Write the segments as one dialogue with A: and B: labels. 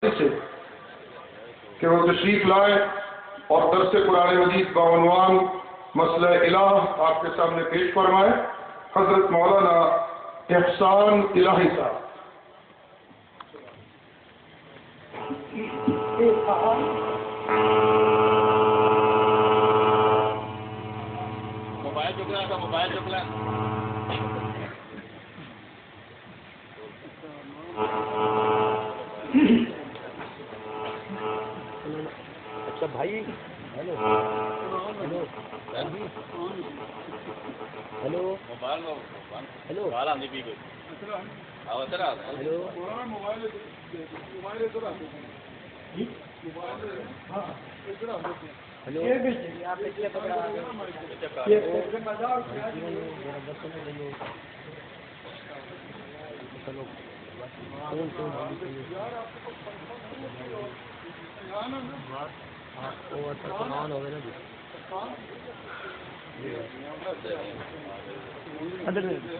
A: سے کہ وہ تشریف لائے اور درس قرآن مجید بعنوان مسئلہ الہ آپ کے سامنے پیش فرمائے حضرت مولانا احسان الہی صاحب۔
B: موبائل چکلا اچھا بھائی hello hello hello mobile hello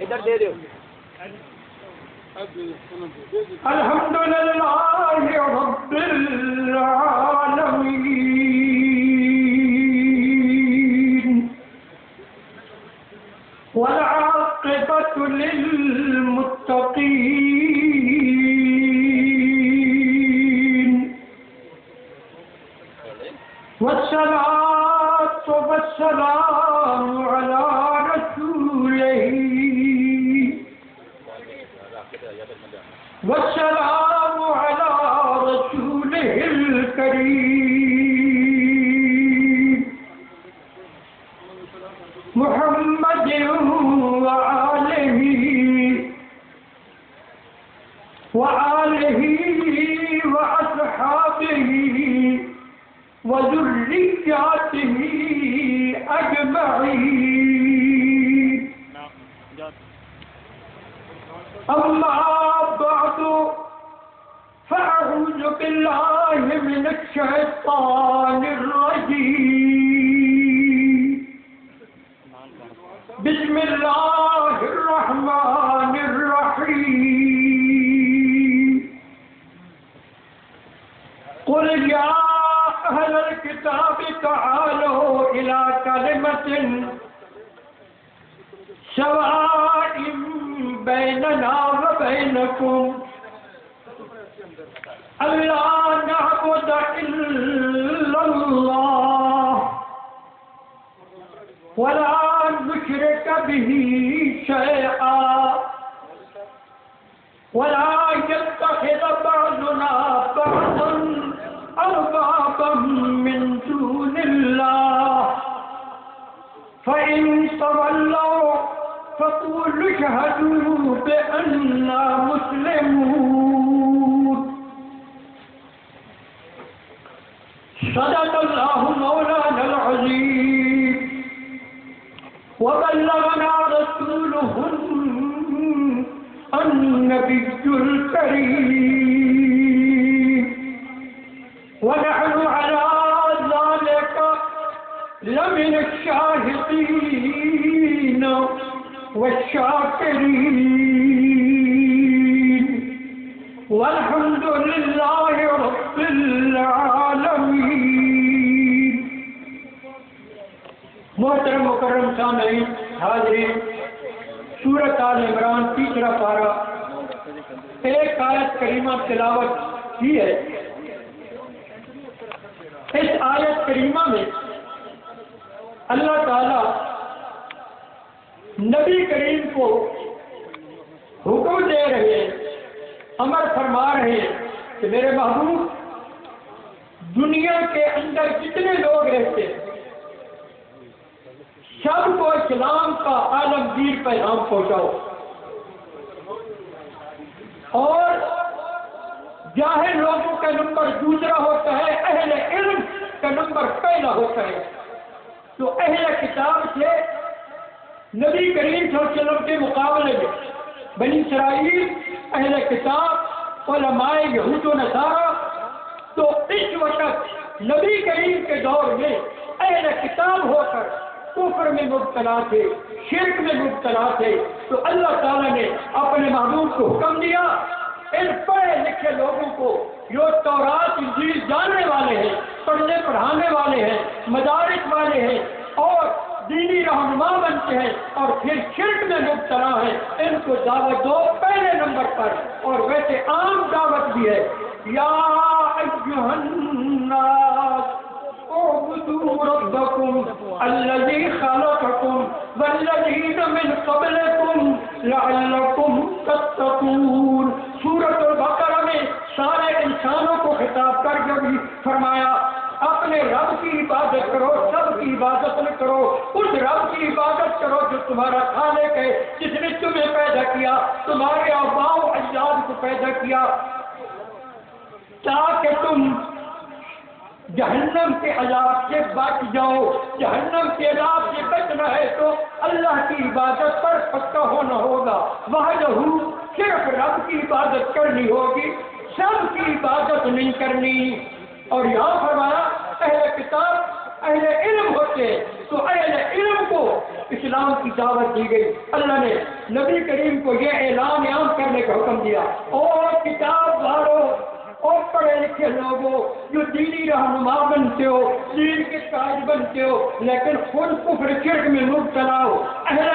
B: ادھر دے دو۔
C: الحمدللہ رب العالمین والعاقبۃ للمتقین والصلاة والسلام على رسوله والسلام على رسوله الكريم محمد وآله وأصحابه وذرياته أجمعين أما بعد فأعوذ بالله من الشيطان الرجيم بسم الله الرحمن الرحيم قل يا أهل الكتاب تعالوا إلى كلمة سواء بيننا وبينكم ألا نعبد إلا الله ولا نشرك به شيئا ولا يتخذ بعضنا بعضا أربابا من دون الله فإن تولوا فقولوا اشهدوا بأننا مسلمون صدق الله مولانا العظيم وبلغنا رسوله النبي الكريم ونحن على ذلك لمن الشاهدين والشاكرين والحمد لله رب العالمين۔ محترم مکرم سامعین حاضرین، سورۃ آل عمران تیسرا پارہ ایک آیت کریمہ تلاوت کی ہے۔ اس آیت کریمہ میں اللہ تعالی نبی کریم کو حکم دے رہے ہیں، امر فرما رہے ہیں کہ میرے محبوب دنیا کے اندر جتنے لوگ رہتے ہیں سب کو اسلام کا عالمگیر پیغام پہنچاؤ، اور جاہل لوگوں کا نمبر دوسرا ہوتا ہے، اہل علم کا نمبر پہلا ہوتا ہے۔ تو اہل کتاب سے نبی کریم صلی اللہ علیہ وسلم کے مقابلے میں بنی اسرائیل، اہل کتاب، علماء یہود و نصارہ، تو اس وقت نبی کریم کے دور میں اہل کتاب ہو کر کفر میں مبتلا تھے، شرک میں مبتلا تھے، تو اللہ تعالیٰ نے اپنے محبوب کو حکم دیا ان پڑھے لکھے لوگوں کو جو تورات انجیل جاننے والے ہیں، پڑھنے پڑھانے والے ہیں، مدارس والے ہیں اور دینی رہنما بنتے ہیں اور پھر شرک میں مبتلا ہیں، ان کو دعوت دو پہلے نمبر پر۔ اور ویسے عام دعوت بھی ہے، یا ایھا الناس اعبدوا ربکم الذی خلقکم والذین من قبلکم لعلکم تتقون۔ سورۃ البقرہ میں سارے انسانوں کو خطاب کر کے بھی فرمایا اپنے رب کی عبادت کرو، سب کی عبادت نہ کرو، اس رب کی عبادت کرو جو تمہارا خالق ہے، جس نے تمہیں پیدا کیا، تمہارے آباء و اجداد کو پیدا کیا، تاکہ تم جہنم کے عذاب سے بچ جاؤ۔ جہنم کے عذاب سے بچنا ہے تو اللہ کی عبادت پر پکا ہونا ہوگا، وحدہ صرف رب کی عبادت کرنی ہوگی، سب کی عبادت نہیں کرنی۔ اور یہاں فرمایا اہل کتاب اہل علم ہوتے ہیں، تو اہل علم کو اسلام کی دعوت دی گئی۔ اللہ نے نبی کریم کو یہ اعلان عام کرنے کا حکم دیا، اور کتاب والوں اور پڑھے لکھے لوگوں جو دینی رہنما بنتے ہو، دین کے قائد بنتے ہو، لیکن خود کفر شرک میں مبتلا ہو، اہل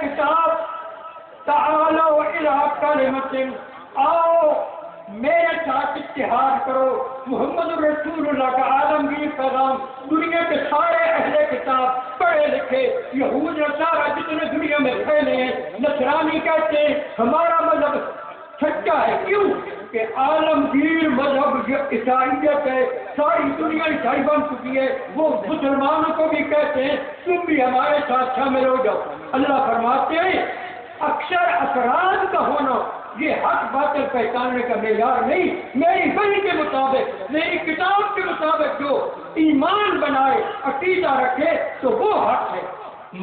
C: کتاب تعالوا الی کلمۃ، آؤ میرے ساتھ اتحاد کرو، محمد رسول اللہ کا عالمگیر پیغام دنیا کے سارے اہل کتاب پڑھے لکھے یہود نصارہ جتنے دنیا میں پھیلے ہیں، نصرانی کہتے ہیں ہمارا مذہب سچا ہے، کیوں کہ عالمگیر مذہب عیسائیت ہے، ساری دنیا عیسائی بن چکی ہے، وہ مسلمانوں کو بھی کہتے ہیں تم بھی ہمارے ساتھ شامل ہو جاؤ۔ اللہ فرماتے ہیں اکثر افراد کا ہونا یہ حق باطل پہچاننے کا معیار نہیں، میری وحی کے مطابق، میری کتاب کے مطابق جو ایمان بنائے، عقیدہ رکھے تو وہ حق ہے،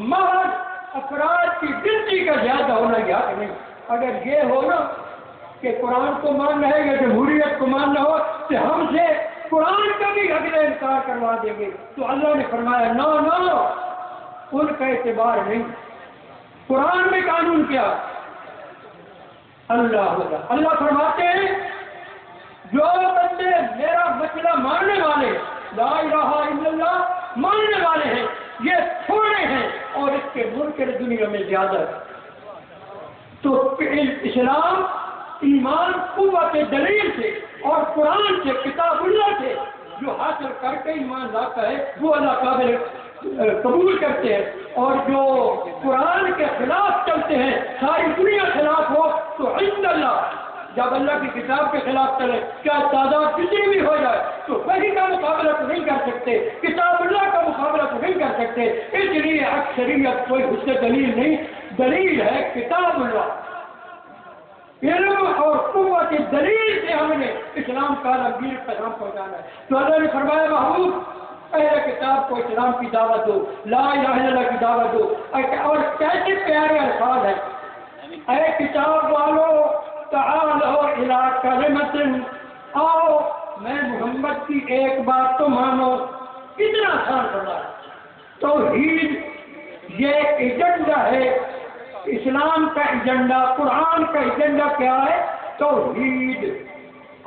C: محض افراد کی گنتی کا زیادہ ہونا یہ حق نہیں۔ اگر یہ ہو نا کہ قرآن کو ماننا ہے یا جمہوریت کو ماننا ہو تو ہم سے قرآن کا بھی اگلے انکار کروا دیں گے، تو اللہ نے فرمایا نو ان کا اعتبار نہیں۔ قرآن میں قانون کیا؟ اللہ فرماتے ہیں جو بندے میرا مسئلہ ماننے والے، لا الہ الا اللہ ماننے والے ہیں، یہ تھوڑے ہیں اور اس کے منکر دنیا میں زیادہ ہے۔ تو اسلام ایمان قوت دلیل سے اور قرآن سے، کتاب اللہ سے جو حاصل کر کے ایمان لاتا ہے وہ اللہ قابل قبول کرتے ہیں، اور جو قرآن کے خلاف چلتے ہیں، ساری دنیا خلاف ہو تو عند اللہ، جب اللہ کی کتاب کے خلاف چلے کیا تعداد کتنی بھی ہو جائے تو وحی کا مقابلہ تو نہیں کر سکتے، کتاب اللہ کا مقابلہ تو نہیں کر سکتے، اس لیے اکثریت کوئی اس سے دلیل نہیں، دلیل ہے کتاب اللہ۔ علم اور قوت دلیل سے ہم نے اسلام کا عالمگیر پیغام پہنچانا ہے۔ تو اللہ نے فرمایا محبوب اہل کتاب کو اسلام کی دعوت دو، لا الہ الا اللہ کی دعوت دو، اور کیسے پیارے الفاظ ہیں، اے کتاب والو تعالوا الی کلمۃ، آؤ میں محمد کی ایک بات تو مانو، کتنا آسان کرنا ہے۔ توحید یہ ایجنڈا ہے، اسلام کا ایجنڈا، قرآن کا ایجنڈا کیا ہے؟ توحید۔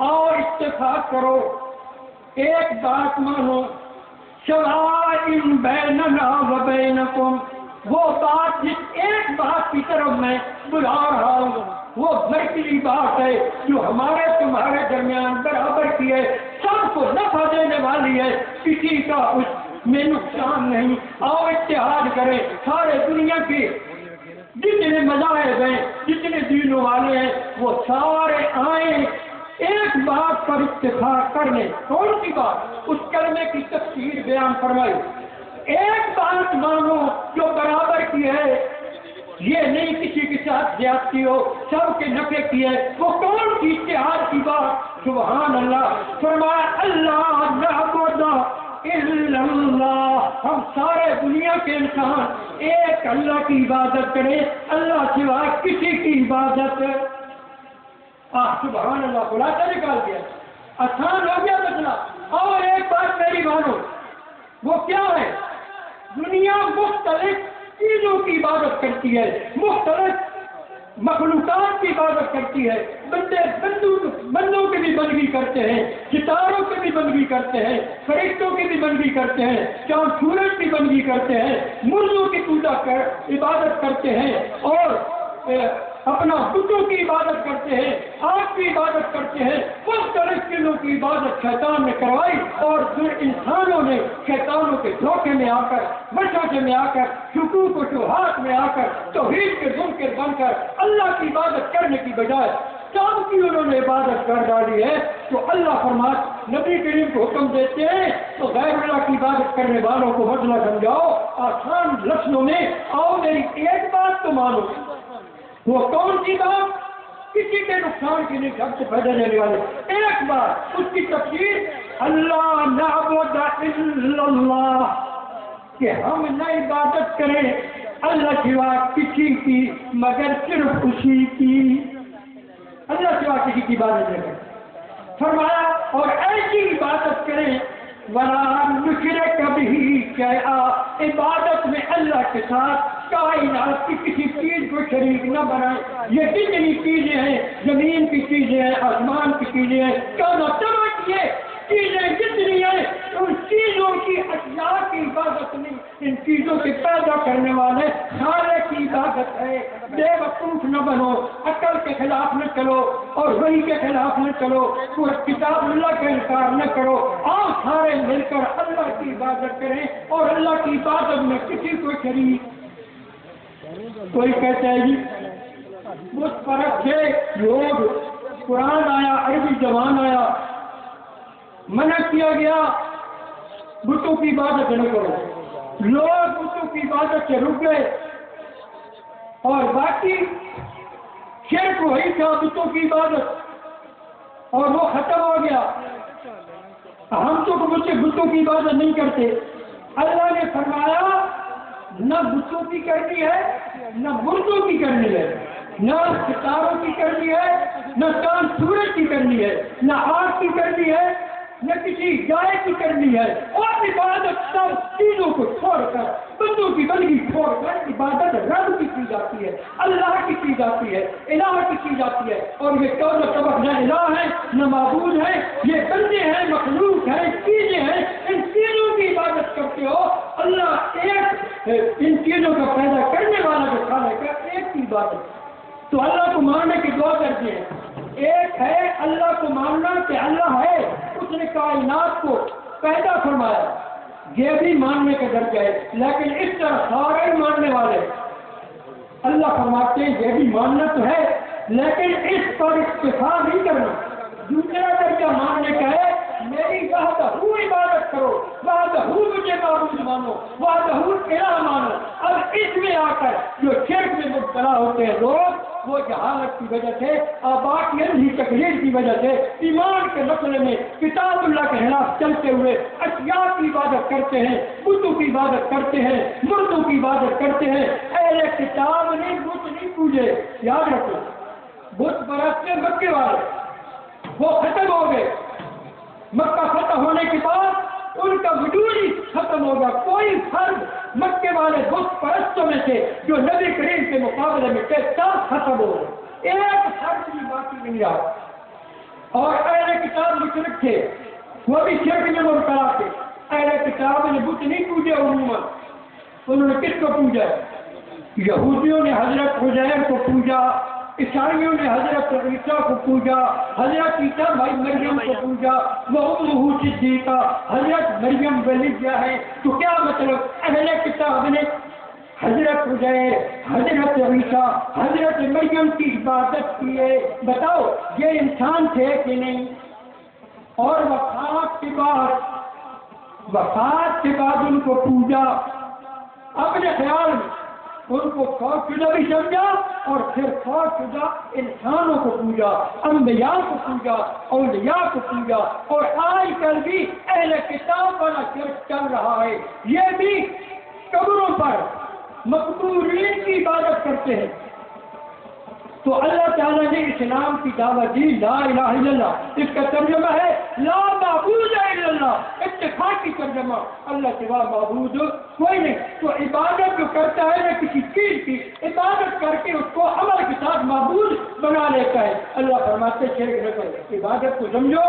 C: اور اتفاق کرو، ایک بات مانو، سواء بیننا و بینکم، وہ بات جس ایک بات کی طرف میں بلا رہا ہوں وہ بہتری بات ہے جو ہمارے تمہارے درمیان برابر کی ہے، سب کو نفع دینے والی ہے، کسی کا اس میں نقصان نہیں۔ آؤ اتحاد کریں، سارے دنیا کی جتنے مذاہب ہیں، جتنے دینوں والے ہیں، وہ سارے آئیں ایک بات پر اتفاق کرنے۔ کون سی بات؟ اس کلمے کی تفسیر بیان فرمائی، ایک بات مانو جو برابر کی ہے، یہ نہیں کسی کے ساتھ زیادتی ہو، سب کے نفع کی ہے۔ وہ کون سی اتحاد کی بات؟ سبحان اللہ۔ فرمایا اللہ نعبد الا اللہ، ہم سارے دنیا کے انسان ایک اللہ کی عبادت کریں، اللہ سوا کسی کی عبادت۔ سبحان اللہ، خلاصہ نکال دیا، آسان ہو گیا مسئلہ۔ اور ایک بات میری مانو، وہ کیا ہے؟ دنیا مختلف چیزوں کی عبادت کرتی ہے، مختلف مخلوقات کی عبادت کرتی ہے، بندوں کی بھی بندگی کرتے ہیں، ستاروں کی بھی بندگی کرتے ہیں، فرشتوں کی بھی بندگی کرتے ہیں، چاند سورج کی بندگی کرتے ہیں، مردوں کی پوجا عبادت کرتے ہیں، اور اپنا بتوں کی عبادت کرتے ہیں، آگ کی عبادت کرتے ہیں۔ مختلف چیزوں کی عبادت شیطان نے کروائی، اور پھر انسانوں نے شیطانوں کے دھوکے میں آ کر، وسوسے میں آ کر، شکوک و شبہات میں آ کر، توحید کے منکر بن کر اللہ کی عبادت کرنے کی بجائے چاند کی انہوں نے عبادت کر ڈالی ہے۔ تو اللہ فرماتے، نبی کریم کو حکم دیتے ہیں تو غیر اللہ کی عبادت کرنے والوں کو مسئلہ سمجھاؤ آسان لفظوں میں، آؤ میری ایک بات تو مانو۔ وہ کون سی بات؟ کسی کے نقصان کی نہیں، سب سے فائدہ دینے والے ایک بات، اس کی تفسیر اللہ نعبد الا اللہ، کہ ہم نہ عبادت کریں اللہ سوا کسی کی مگر صرف اسی کی، اللہ سوا کسی کی عبادت نہ کریں۔ فرمایا اور ایسی عبادت کریں وَلَا نُشْرِكَ بِهِ شَيْئًا، عبادت میں اللہ کے ساتھ کائنات کی کسی چیز کو شریک نہ بنائیں۔ یہ جتنی چیزیں ہیں، زمین کی چیزیں ہیں، آسمان کی چیزیں ہیں، یہ چیزیں جتنی ہیں، ان چیزوں کی اشیاء کی عبادت نہیں، ان چیزوں کے پیدا کرنے والے خالق کی عبادت ہے۔ بے وقوف نہ بنو، عقل کے خلاف نہ چلو اور وحی کے خلاف نہ چلو، کوئی کتاب اللہ کا انکار نہ کرو، آؤ سارے مل کر اللہ کی عبادت کریں اور اللہ کی عبادت میں کسی کو شریک۔ کوئی کہتا ہے جی بت پرست سے لوگ، قرآن آیا، عربی زبان آیا، منع کیا گیا بتوں کی عبادت نہ کرو، لوگ بتوں کی عبادت سے رک گئے، اور باقی شرک وہی تھا بتوں کی عبادت، اور وہ ختم ہو گیا۔ ہم تو بتوں کی عبادت نہیں کرتے۔ اللہ نے فرمایا نہ بتوں کی کرنی ہے، نہ مردوں کی کرنی ہے، نہ ستاروں کی کرنی ہے، نہ چاند سورج کی کرنی ہے، نہ آگ کی کرنی ہے، نہ کسی گائے کی کرنی ہے، اور عبادت سب چیزوں کو چھوڑ کر، بندوں کی بندگی چھوڑ کر عبادت رب کی کی جاتی ہے، اللہ کی کی جاتی ہے، الہ کی کی جاتی ہے۔ اور یہ چودہ سبق نہ الہ ہے نہ معبود ہے، یہ بندے ہیں، مخلوق ہیں، چیزیں ہیں، ان چیزوں کی عبادت کرتے ہو۔ اللہ ایک، ان چیزوں کا پیدا کرنے والا جو خالق ہے، ایک کی عبادت۔ تو اللہ کو ماننے کی دعا کرتے ہیں، ایک ہے اللہ کو ماننا کہ اللہ ہے، اس نے کائنات کو پیدا فرمایا، یہ بھی ماننے کا درجہ ہے، لیکن اس طرح سارے ماننے والے اللہ فرماتے ہیں یہ بھی ماننا تو ہے لیکن اس پر اکتفا نہیں کرنا۔ دوسرا درجہ ماننے کا ہے میری وحدہ عبادت کرو، وحدہ مجھے معبود مانو، وحدہ الہ مانو۔ اب اس میں آ کر جو شرک میں مبتلا ہوتے ہیں لوگ، وہ جہالت کی وجہ سے، آباد کی تقریر کی وجہ سے، ایمان کے مسئلے میں کتاب اللہ کے خلاف چلتے ہوئے اشیاء کی عبادت کرتے ہیں، بتوں کی عبادت کرتے ہیں، مردوں کی عبادت کرتے ہیں۔ اہل کتاب نے بت نہیں پوجے، یاد رکھو، بت پرست سے مکے والے وہ ختم ہو گئے، مکہ فتح ہونے کے بعد ان کا وجود ہی ختم ہوگا۔ کوئی فرد مکے والے بت پرستوں میں سے جو نبی کریم کے مقابلے میں تھے سب ختم ہو گئے، ایک فرد بھی باقی نہیں رہا۔ اور اہل کتاب مشرک تھے، وہ بھی شرک میں مبتلا تھے۔ اہل کتاب نے بت نہیں پوجے، عموماً انہوں نے کس کو پوجا؟ یہودیوں نے حضرت عزیر کو پوجا، عیسائیوں نے حضرت عیسیٰ کو پوجا، حضرت عیسیٰ بھائی مریم کو پوجا، وہ امہ صدیقہ حضرت مریم ولیدہ ہے۔ تو کیا مطلب؟ اہل کتاب نے حضرت عزیر، حضرت عیسیٰ، حضرت مریم کی عبادت کی ہے۔ بتاؤ یہ انسان تھے کہ نہیں؟ اور وفات کے بعد ان کو پوجا، اپنے خیال میں ان کو فوق شدہ بھی سمجھا، اور پھر فوق شدہ انسانوں کو پوجا، انبیاء کو پوجا، اولیاء کو پوجا۔ اور آج کل بھی اہل کتاب والا شرک چل رہا ہے، یہ بھی قبروں پر مقبورین کی عبادت کرتے ہیں۔ تو اللہ تعالیٰ نے اسلام کی دعوت دی لا الہ الا اللہ، اس کا ترجمہ ہے لا معبود الا اللہ، اتفاقی ترجمہ، اللہ سوا معبود کوئی نہیں۔ تو عبادت جو کرتا ہے نہ کسی چیز کی عبادت کر کے اس کو عمل کے ساتھ معبود بنا لیتا ہے۔ اللہ فرماتے شرک نہ کرو، عبادت کو سمجھو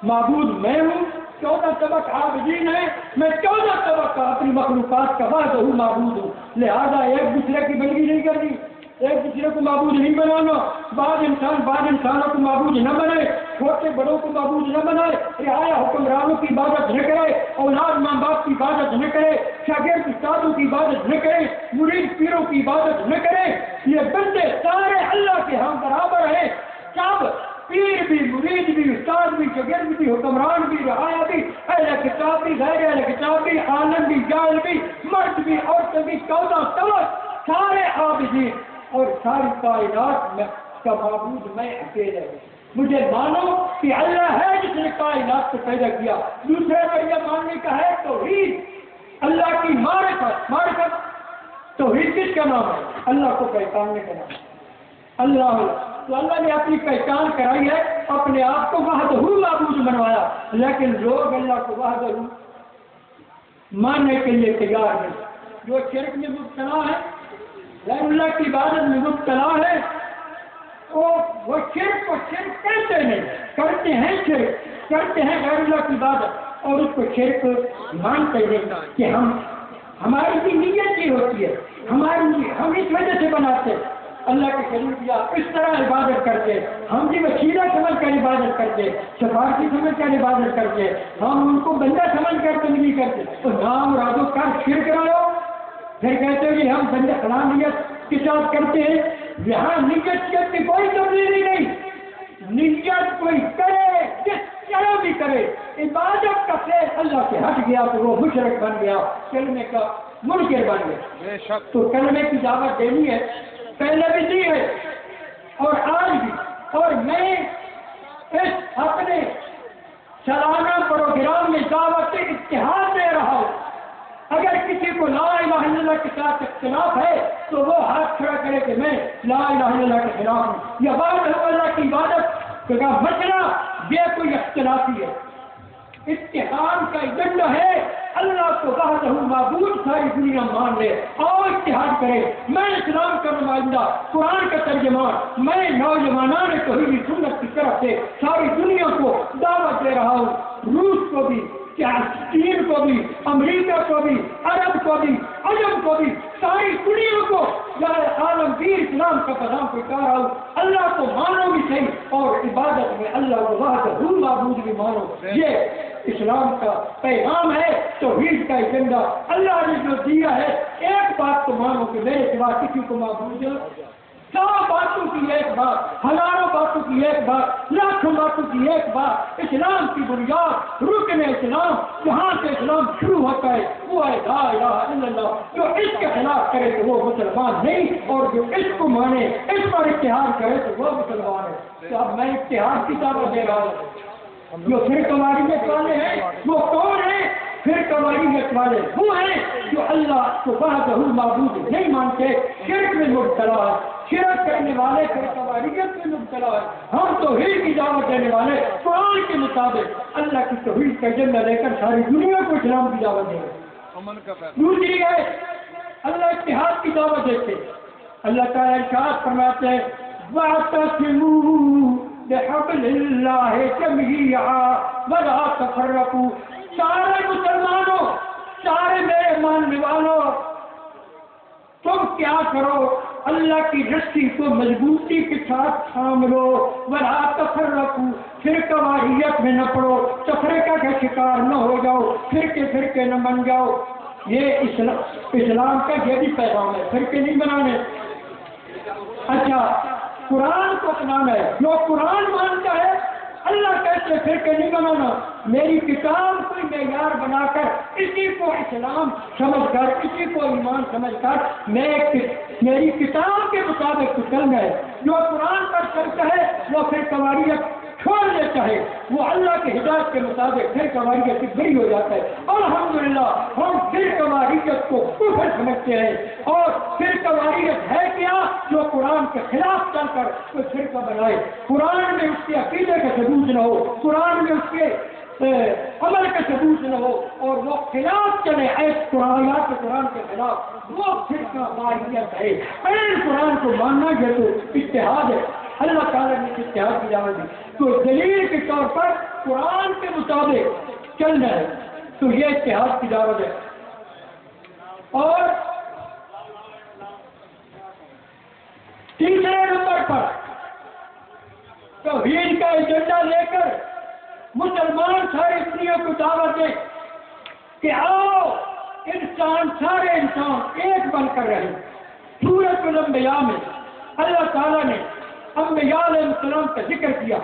C: معبود میں ہوں، 14 طبق عابدین ہیں، میں 14 طبق کا اپنی مخلوقات کا وحدہ معبود ہوں، لہذا ایک دوسرے کی بندگی نہیں کرنی، ایک دوسرے کو معبود نہیں بنانا، بعض انسانوں کو معبود نہ بنائے، چھوٹے بڑوں کو معبود نہ بنائے، رعایا حکمرانوں کی عبادت نہ کرے، اولاد ماں باپ کی عبادت نہ کرے، شاگرد استادوں کی عبادت نہ کرے، مرید پیروں کی عبادت نہ کرے۔ یہ بندے سارے اللہ کے ہاں برابر ہیں، سب پیر بھی، مرید بھی، استاد بھی، شاگرد بھی، حکمران بھی، رعایا بھی، اہل کتاب بھی، غیر اہل کتاب بھی، عالم بھی، جاہل بھی، مرد بھی، عورت بھی، 14 طبق سارے عابدین اور ساری کائنات میں کا معبود میں اکیلے ہوں۔ مجھے مانو کہ اللہ ہے جس نے کائنات کو پیدا کیا۔ دوسرے پر یہ ماننے کا ہے توحید، اللہ کی معرفت۔ توحید کس کا نام ہے؟ اللہ کو پہچاننے کا نام ہے، اللہ۔ تو اللہ نے اپنی پہچان کرائی ہے، اپنے آپ کو وحدہ معبود بنوایا، لیکن لوگ اللہ کو وحدہ ماننے کے لیے تیار نہیں۔ جو شرک میں مبتلا ہے، غیر اللہ کی عبادت میں مبتلا ہے، وہ شرک کو شرک کہتے نہیں، کرتے ہیں شرک، کرتے ہیں غیر اللہ کی عبادت اور اس کو شرک مانتے ہیں کہ ہماری بھی نیت کی ہوتی ہے، ہم اس وجہ سے بناتے ہیں اللہ کے شریف یا اس طرح عبادت کرتے، ہم بھی وسیلہ سمجھ کر عبادت کرتے، سفارشی سمجھ کر عبادت کرتے، ہم ان کو بندہ سمجھ کر تبدیلی کرتے۔ تو نام رادو کر شرک رہو، پھر کہتے ہیں کہ ہم بندہ فلاں نیت کے ساتھ کرتے ہیں۔ یہاں نیت کی کوئی تبدیلی نہیں، نیت کوئی کرے جس طرح بھی کرے، عبادت کا فعل اللہ سے ہٹ گیا تو وہ مشرک بن گیا، کلمے کا منکر بن گیا۔ تو کلمے کی دعوت دینی ہے، پہلے بھی دی ہے اور آج بھی، اور میں اس اپنے سالانہ پروگرام میں دعوت اتحاد دے رہا ہوں۔ اگر کسی کو لا الہ الا اللہ کے ساتھ اختلاف ہے تو وہ ہاتھ کھڑا کرے کہ میں لا الہ الا اللہ کے خلاف ہوں، یا بعد اللہ کی عبادت کا مسئلہ یہ کوئی اختلافی ہے۔ اتحاد کا ایجنڈا ہے اللہ کو وحدہ معبود ساری دنیا مان لے، اور اتحاد کرے۔ میں اسلام کا نمائندہ، قرآن کا ترجمان، میں نوجوانان توحید سنت کی طرف سے ساری دنیا کو دعوت دے رہا ہوں، روس کو بھی، چین کو بھی، امریکہ کو بھی، عرب کو بھی، عجم کو بھی، ساری دنیا کو عالمگیر اسلام کا پیغام پہنچا رہا ہوں۔ اللہ کو مانو بھی صحیح اور عبادت میں اللہ کو وحدہ معبود بھی مانو، یہ اسلام کا پیغام ہے، توحید کا ایجنڈا اللہ نے جو دیا ہے۔ ایک بات تو مانو کہ میرے سوا کسی کو معبود 100 باتوں کی ایک بات، ہزاروں باتوں کی ایک بات، لاکھوں باتوں کی ایک بات، اسلام کی بنیاد، رکن اسلام، جہاں سے اسلام شروع ہوتا ہے وہ ہے لا الہ الا اللہ۔ جو اس کے خلاف کرے تو وہ مسلمان نہیں، اور جو اس کو مانے، اس پر اتحاد کرے تو وہ مسلمان ہے۔ تو اب میں اتحاد کی دعوت دے رہا ہوں۔ جو پھر کماریت والے ہیں وہ کون ہیں؟ پھر کماریت والے وہ ہیں جو اللہ کو وحدہ معبود نہیں مانتے، شرک میں مبتلا ہے، شرک کرنے والے پھر کماریت میں مبتلا ہے۔ ہم توحید کی دعوت دینے والے قرآن کے مطابق اللہ کی توحید کا ایجنڈا لے کر ساری دنیا کو اسلام کی دعوت دے رہے۔ دوسری ہے اللہ اتحاد کی دعوت دیتے، اللہ تعالیٰ ارشاد فرماتے ہیں وَاعْتَصِمُوا بِحَبْلِ اللَّهِ جَمِيعًا وَلَا تَفَرَّقُوا۔ سارے مسلمانوں، سارے میرے ماننے والوں، تم کیا کرو؟ اللہ کی رسی کو مضبوطی کے ساتھ تھام لو، وَلَا تَفَرَّقُوا، فرقہ واریت میں نہ پڑو، تفرقہ کا شکار نہ ہو جاؤ، فرقے نہ بن جاؤ۔ یہ اسلام کا یہ بھی پیغام ہے، فرقے نہیں بنانے۔ اچھا، قرآن کو اپنانا ہے، جو قرآن مانتا ہے اللہ کہتے فرقے نہیں بنانا۔ میری کتاب کوئی معیار بنا کر اسی کو اسلام سمجھ کر، اسی کو ایمان سمجھ کر میری کتاب کے مطابق چلنا ہے۔ جو قرآن پر چلتا ہے وہ پھر قواریت چھوڑ دیتا ہے وہ اللہ کے ہدایت کے مطابق پھر کواریت سے بری ہو جاتا ہے. الحمدللہ ہم پھر کواریت کو کفر سمجھتے ہیں اور پھر کواریت ہے کیا؟ جو قرآن کے خلاف چل کر کوئی فرقہ بنائے، قرآن میں اس کے عقیدے کا ثبوت نہ ہو، قرآن میں اس کے عمل کا ثبوت نہ ہو اور وہ خلاف چلے قرآن کے خلاف، وہ فرقہ واریت ہے. قرآن کو ماننا یہ تو اتحاد ہے. اللہ تعالیٰ نے اتحاد کی دعوت دی تو دلیل کے طور پر قرآن کے مطابق چلنا ہے تو یہ اتحاد کی دعوت ہے. اور تیسرے نمبر پر توحید کا ایجنڈا لے کر مسلمان ساری دنیا کو دعوت دیں کہ آؤ انسان، سارے انسان ایک بن کر رہے. سورۃ الانبیاء میں اللہ تعالیٰ نے انبیاء علیہ السلام کا ذکر کیا،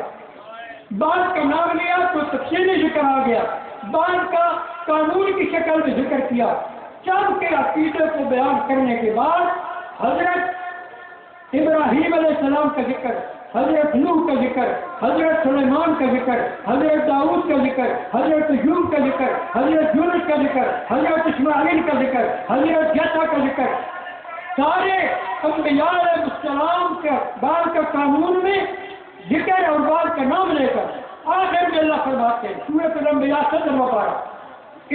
C: بعض کا نام لیا تو تفصیلی ذکر آ گیا، بعض کا قانون کی شکل میں ذکر کیا. سب کے عقیدے کو بیان کرنے کے بعد حضرت ابراہیم علیہ السلام کا ذکر، حضرت نوح کا ذکر، حضرت سلیمان کا ذکر، حضرت داؤد کا ذکر، حضرت ایوب کا ذکر، حضرت یونس کا ذکر، حضرت اسماعیل کا ذکر، حضرت یسوع کا ذکر. سارے انبیاء علیہ السلام کا بعض کا قانون میں ذکر اور بعض کا نام لے کر آخر میں اللہ فرماتے ہیں سورۃ الانبیاء 17 پارہ،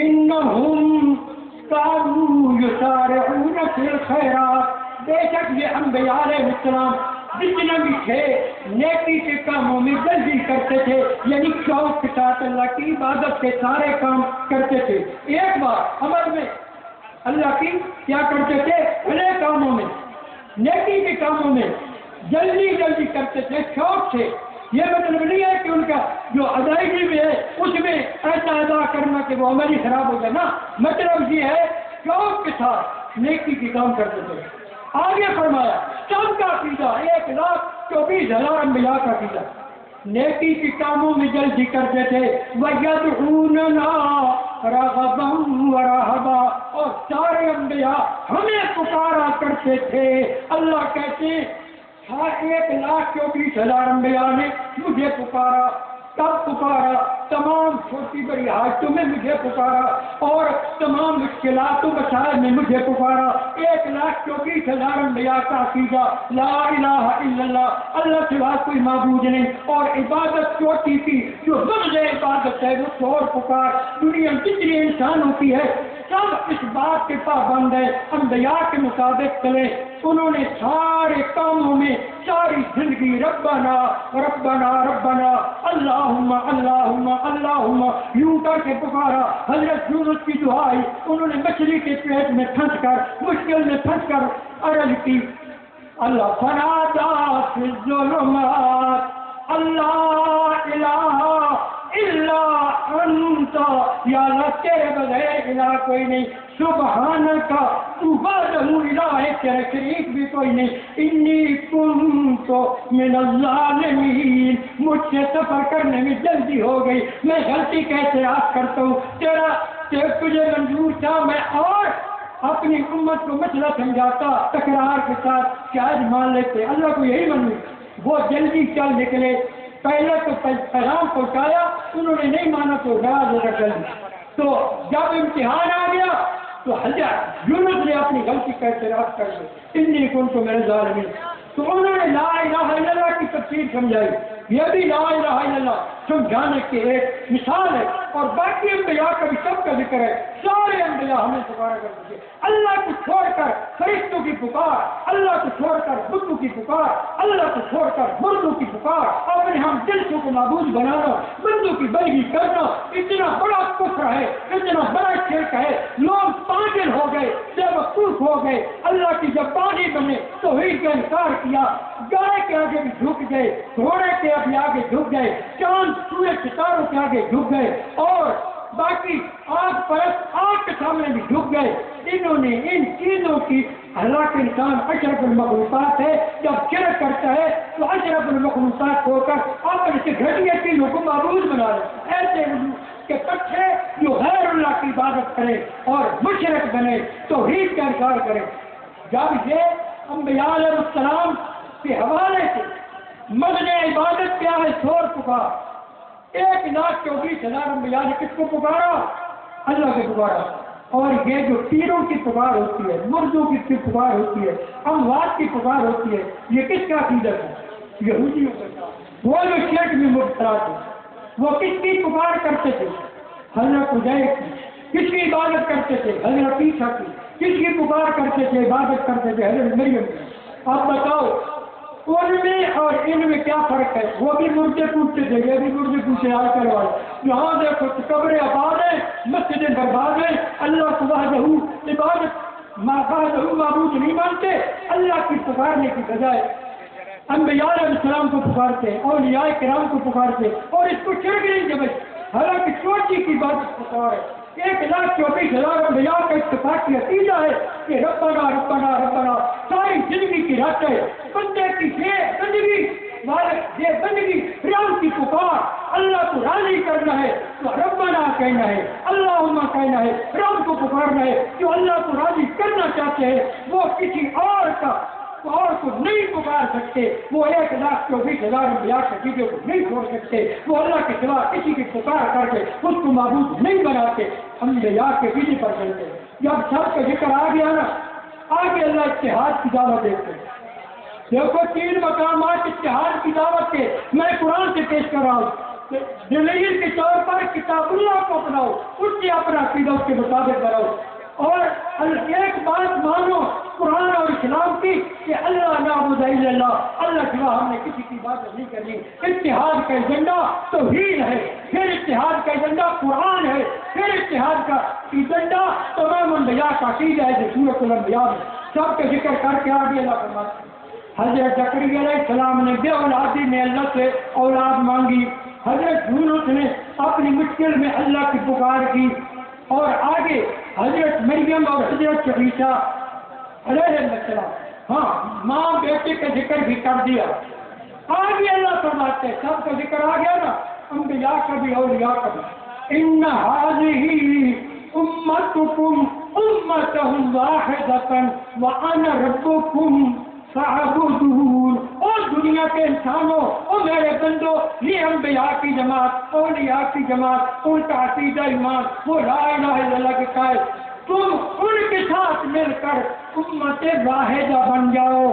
C: انہم کانوا یسارعون فی الخیرات، بے شک یہ انبیاء علیہ السلام جتنے بھی تھے نیکی کے کاموں میں جلدی کرتے تھے، یعنی شوق کے ساتھ اللہ کی عبادت کے سارے کام کرتے تھے. ایک بار عمل میں اللہ کی کیا کرتے تھے؟ بھلے کاموں میں، نیکی کے کاموں میں جلدی کرتے تھے شوق سے. یہ مطلب نہیں ہے کہ ان کا جو ادائیگی میں ہے اس میں ایسا ادا کرنا کہ وہ عمل ہی خراب ہو جائے نا، مطلب یہ ہے شوق کے ساتھ نیکی کے کام کرتے تھے. آگے فرمایا سب کا عقیدہ 1,24,000 انبیاء کا عقیدہ نیکی کے کاموں میں جلدی کرتے تھے. وَيَدْعُونَنَا رَغَبًا وَرَهَبًا، اور سارے انبیاء ہمیں پکارا کرتے تھے. اللہ کہتے ہیں 1,24,000 انبیاء نے مجھے پکارا. کب پکارا؟ تمام چھوٹی بڑی حاجتوں میں مجھے پکارا اور تمام مشکلات و مسائل میں مجھے پکارا. 1,24,000 انبیاء کا عقیدہ لا الہ الا اللہ، اللہ سوا کوئی معبود نہیں، اور عبادت چوٹی کی جو بغض عبادت ہے وہ شور پکار. دنیا میں جتنی انسان ہوتی ہے سب اس بات کے پابند ہے انبیاء کے مطابق چلے. انہوں نے سارے کاموں میں ساری زندگی ربنا ربنا ربنا اللہم اللہم اللہم یوں کر کے پکارا. حضرت یونس کی دعائی انہوں نے مچھلی کے پیٹ میں پھنس کر، مشکل میں پھنس کر عرض کی، اللہ فنادا فی الظلمات اللہ الہ الا انت، یا اللہ تیرے بغیر الہ کوئی نہیں، سبحانک تو وحدہ الہ ہے، تیرے شریک بھی کوئی نہیں، انی کنت من الظالمین، مجھ سے سفر کرنے میں جلدی ہو گئی، میں غلطی کا اعتراف کرتا ہوں، تجھے منظور تھا میں اور اپنی امت کو مسئلہ سمجھاتا تکرار کے ساتھ کہ آج مان لیتے، اللہ کو یہی منظور. وہ جلدی چل نکلے، پہلے تو پیغام پہنچایا، انہوں نے نہیں مانا تو راز رکھ. تو جب امتحان آ گیا تو حضرت یونس نے اپنی غلطی کا اعتراف کر دیا، انی کنت من الظالمین. تو انہوں نے لا الہ الا اللہ کی تفسیر سمجھائی. یہ بھی لا الہ الا اللہ سمجھانے کی ایک مثال ہے. اور باقی انبیاء کا بھی سب کا ذکر ہے. سارے انبیاء ہمیں پکارا کرتے تھے، اللہ کو چھوڑ کر فرشتوں کی پکار، اللہ کو چھوڑ کر بتوں کی پکار، اللہ کو چھوڑ کر مردوں کی پکار، اپنے ہم جنسوں کو معبود بنانا، بندوں کی بندگی کرنا، اتنا بڑا کفر ہے، اتنا بڑا شرک ہے. لوگ پاگل ہو گئے، بے وقوف ہو گئے. اللہ کی جب بانی بنے توحید کا انکار کیا، گائے کے آگے بھی جھک گئے، گھوڑے کے ابھی آگے جھک گئے، چاند سورج ستاروں کے آگے جھک گئے، اور باقی آگ پرست آگ کے سامنے بھی جھک گئے. انہوں نے ان چیزوں کی حالانکہ انسان اشرف المخلوقات ہے، جب شرک کرتا ہے تو اشرف المخلوقات ہو کر اپنے سے گھٹیا چیزوں کو معبود بنا لے. ایسے کہ بچے جو غیر اللہ کی عبادت کرے اور مشرک بنے، توحید کا انکار کرے. جب یہ انبیاء علیہ السلام کے حوالے سے مدن عبادت کیا ہے؟ شور پکار 1,24,000 انبیاء نے کس کو پکارا؟ اللہ کو پکارا. اور یہ جو پیروں کی پکار ہوتی ہے، مردوں کی پکار ہوتی ہے، اموات کی پکار ہوتی ہے، یہ کس کا عقیدت ہے؟ یہودیوں کا. وہ جو شرک میں مبتلا تھے وہ کس کی پکار کرتے تھے؟ حضرت عزیر کی. کس کی عبادت کرتے تھے؟ حضرت عیسیٰ کی. کس کی پکار کرتے تھے، عبادت کرتے تھے؟ حضرت مریم کی. اب بتاؤ ان میں اور ان میں کیا فرق ہے؟ وہ بھی مردے پوچھتے تھے، یہ بھی مردے پوچھے آ کر والے. یہاں دیکھو قبریں آباد ہیں، مسجدیں برباد ہیں، اللہ کو وحدہ عبادت معبود نہیں مانتے. اللہ کی پکارنے کی بجائے انبیاء علیہ السلام کو پکارتے ہیں، اولیاء کرام کو پکارتے ہیں، اور اس کو شرک نہیں جمعتے. حالانکہ چوٹی کی بات پکار ہے. 1,24,000 انبیاء کا اتفاقی عقیدہ ہے کہ ربنا ربنا ربنا ساری زندگی کی رات ہے. بندے کی یہ بندگی یہ بندگی رام کی پکار، اللہ کو راضی کرنا ہے تو ربنا کہنا ہے، اللہم کہنا ہے، رام کو پکارنا ہے. جو اللہ کو راضی کرنا چاہتے ہیں وہ کسی اور کو نہیں پکار سکتے. وہ 1,24,000 انبیاء کے عقیدے کو نہیں چھوڑ سکتے. وہ اللہ کے سوا کسی کی پکار کر کے اس کو معبود نہیں بناتے. انبیاء کے عقیدے پر چلتے ہیں. جب سب کا ذکر آ گیا نا، آگے اللہ اتحاد کی دعوت دیتے ہیں. دیکھو 3 مقامات اتحاد کی دعوت کے میں قرآن سے پیش کر رہا ہوں. دلیل کے طور پر کتاب اللہ کو اپناؤ، اس سے اپنا عقیدہ اس کے مطابق بناؤ. اور ایک بات مانو قرآن اور اسلام کی کہ اللہ نعبد الا اللہ، اللہ سوا ہم نے کسی کی بات نہیں کرنی. اتحاد کا ایجنڈا توحید ہے، پھر اتحاد کا ایجنڈا قرآن ہے، پھر اتحاد کا ایجنڈا تمام انبیاء کا عقیدہ ہے جو سورۃ الانبیاء میں سب کا ذکر کر کے آگے اللہ فرماتے ہیں. حضرت زکریا علیہ السلام نے بے اولادی میں اللہ سے اولاد مانگی. حضرت یونس نے اپنی مشکل میں اللہ کی پکار کی. اور آگے حضرت مریم اور حضرت عیسیٰ علیہ السلام، ہاں ماں بیٹے کا ذکر بھی کر دیا. آگے اللہ فرماتے ہیں سب کا ذکر آ گیا نا، انبیاء کا بھی اولیاء کا بھی. ان هذه امتکم امۃ واحدۃ وانا ربکم فاعبدون. اور دنیا کے انسانوں، او میرے بندو، یہ انبیاء کی جماعت، اولیاء کی جماعت، ان کا عقیدہ ایمان وہ لا الہ الا اللہ کے قائل، تم ان کے ساتھ مل کر امت واحدہ بن جاؤ.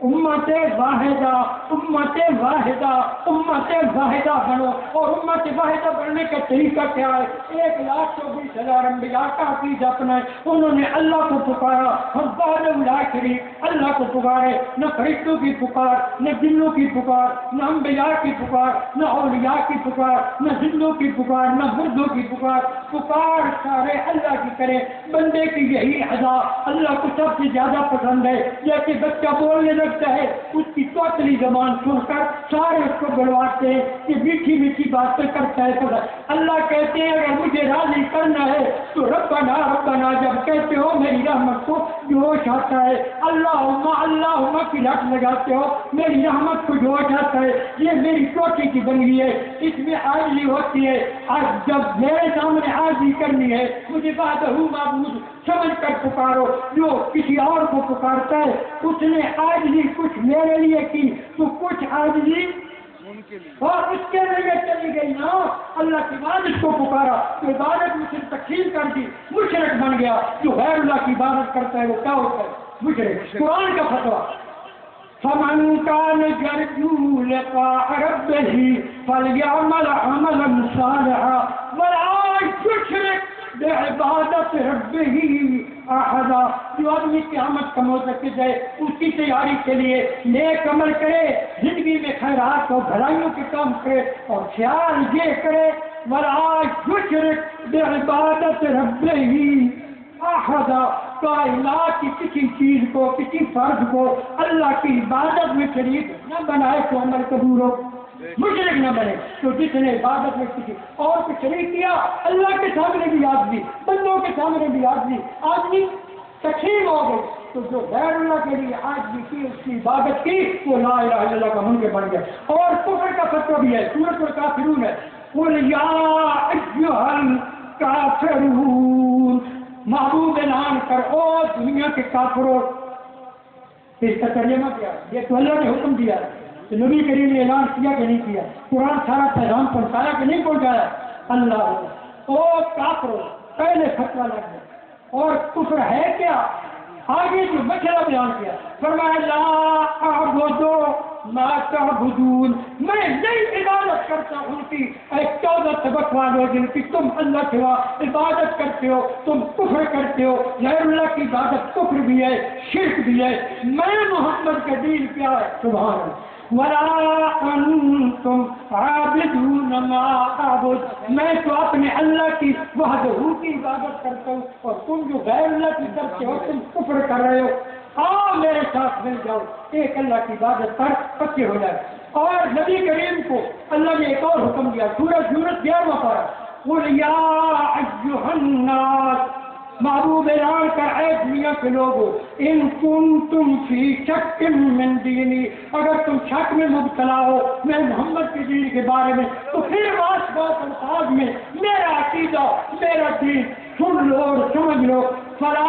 C: امت واحدہ امت واحدہ امت واحدہ بنو. اور امت واحدہ بننے کا طریقہ کیا ہے؟ 1,24,000 انبیاء کا عقیدہ اپنا ہے. انہوں نے اللہ کو پکارا، ہم بعد لا شریک اللہ کو پکارے. نہ فرشتوں کی پکار، نہ جنوں کی پکار، نہ انبیاء کی پکار، نہ اولیاء کی پکار، نہ جنوں کی پکار، نہ مردوں کی پکار. پکار سارے اللہ کی کرے. بندے کی یہی ادا اللہ کو سب سے زیادہ پسند ہے. جیسے بچہ بولنے لگتا ہے، اس کی توتلی زبان سن کر سارے اس کو بلواتے ہیں کہ میٹھی میٹھی باتیں کرتا ہے. اللہ کہتے ہیں اگر مجھے راضی کرنا ہے تو ربنا ربنا جب کہتے ہو میری رحمت کو جوش آتا ہے. اللہم اللہم کی لٹ لگاتے ہو میری رحمت کو جوش آتا ہے. یہ میری چوٹی کی بنگی ہے، اس میں عاجزی ہوتی ہے. آج جب میرے سامنے عاجزی کرنی ہے مجھے وحدہ معبود سمجھ کر پکارو. جو کسی اور کو پکارتا ہے اس نے عاجزی کچھ میرے لیے کی تو کچھ عاجزی اور اس کے لیے چلی گئی نا. اللہ کی عبادت کو پکارا تو عبادت میں سے تقسیم کر دی، مشرک بن گیا. جو غیر اللہ کی عبادت کرتا ہے وہ کیا ہوتا ہے؟ مشرک. قرآن کا فتویٰ فمن كان يرجو لقاء ربه فليعمل عملا صالحا ولا يشرك بعبادت ربه احدا. جو آدمی قیامت کا موقع ہے اس کی تیاری کے لیے نیک عمل کرے، زندگی میں خیرات اور بھلائیوں کے کام کرے، اور خیال یہ کرے ولا یشرک بعبادت ربه احدا. کائنات کی کسی چیز کو، کسی فرد کو اللہ کی عبادت میں شریک نہ بنائے تو عمل قبول ہو. مشرک نہ بنے. تو جس نے عبادت میں کسی اور کو شریک کیا، اللہ کے سامنے بھی آدمی، بندوں کے سامنے بھی آدمی تقسیم ہو گئے. تو جو غیر اللہ کے لیے آدمی کی اس کی عبادت کی وہ لا الہ الا اللہ کا منکر بن گیا. اور کفر کا فتویٰ بھی ہے، سورۃ الکافرون ہے. قل یا ایھا الکافرون، محبوب اعلان کر او دنیا کے کافروں. اس کا ترجمہ کیا؟ یہ تو اللہ نے حکم دیا ہے. تو نبی کریم نے اعلان کیا کہ نہیں کیا؟ قرآن سارا پیغام پہنچایا کہ نہیں پہنچایا؟ اللہ او کافرو پہلے فتویٰ لگ گیا اور کفر ہے کیا؟ آگے جو مسئلہ بیان کیا فرمایا لا اعبدو ما تعبدون، میں نہیں عبادت کرتا ان کی، اے 14 سبق والو جن کی تم اللہ کے عبادت کرتے ہو، تم کفر کرتے ہو، غیر اللہ کی عبادت کفر بھی ہے، شرک بھی ہے، میں محمد کا دین کیا ہے؟ سبحان اللہ۔ وَلَا أَنْتُمْ عَابِدُونَ مَا أَعْبُدُ، میں تو اپنے اللہ کی وحدہ کی عبادت کرتا ہوں اور تم جو غیر اللہ کی کرتے ہو تم کفر کر رہے ہو، آؤ میرے ساتھ مل جاؤ، ایک اللہ کی عبادت پر پکے ہو جائے۔ اور نبی کریم کو اللہ نے ایک اور حکم دیا، سورہ یونس 11واں پارہ، قُلْ يَا أَيُّهَا النَّاسُ، محبوب اعلان کر اے دنیا کے لوگو، ان کنتم فی شک من دینی، اگر تم شک میں مبتلا ہو میں محمد کے دین کے بارے میں تو پھر بات الفاظ میں میرا عقیدہ میرا دین سن لو اور سمجھ لو۔ فلا